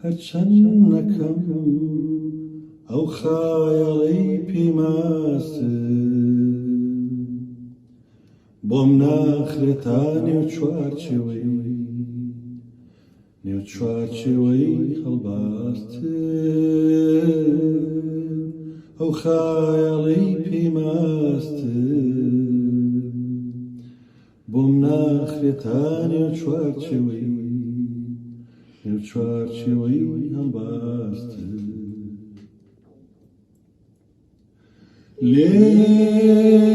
هەرچەندەکەم ئەو خایەڵەی پێماستە بۆم ناخرێتا نێو چوارچێوەی هەڵباستە ئەو خایەڵەی پێماستە بۆم ناخرێتا نێو چوارچێوەی هەڵباستە لێک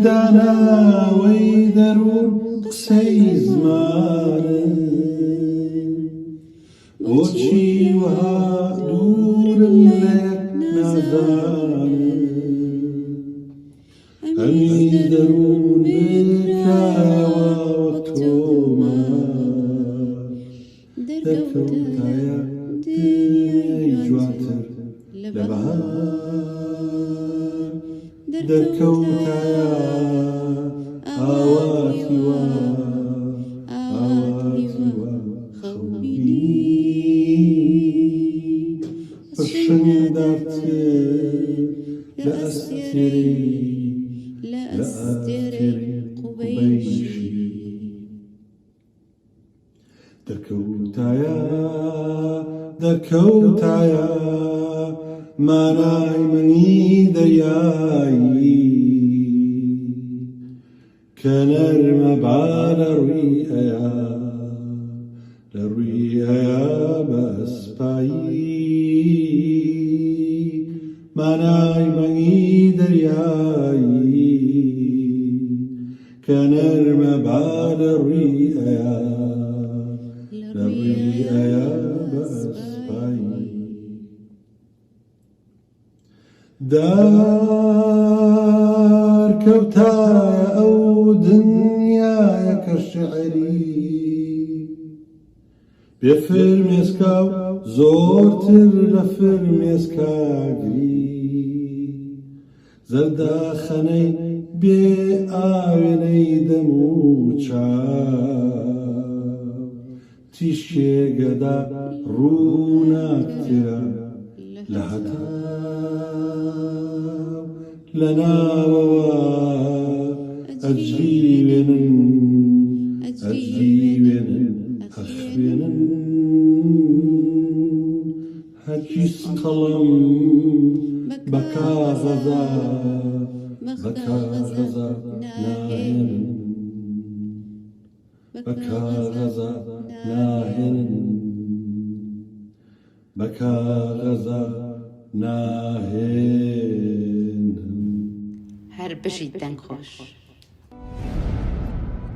داناوەی دەروون قسەی زمانە بۆچی وەها دوورم لە یەک نازانە هەمی دەروون بکایەوە وەک تۆمار دەرکەوتایە دنیای جوانتر لە بەهار دەرکەوتایە ئاواتی وا خەوبی پشنگدارتر لە ئەستێرەی قوبەیشی دەرکەوتایە مانای منی دەریایی کە نەرمە با لە ڕووی ئەیە بە ئەسپایی مانای منی دەریایی کە نەرمە با لە ڕووی ئەیە بە ئەسپایی دارکەوتایە ئەو دنیایە کە شیعری بێ فرمێسکا و زۆرتر لە فرمێسکاگری زەرداخەنەی بێ ئاوێنەی دەم و چاو تیشێگەدا ڕووناکترە لە هەتاو لە ناوەوە ئەجریوێنن ئەخوێنن هەرچی سقەڵم بە کاغەزە ناهێنن بە کاغەزە هەر بژی دەنگ خۆش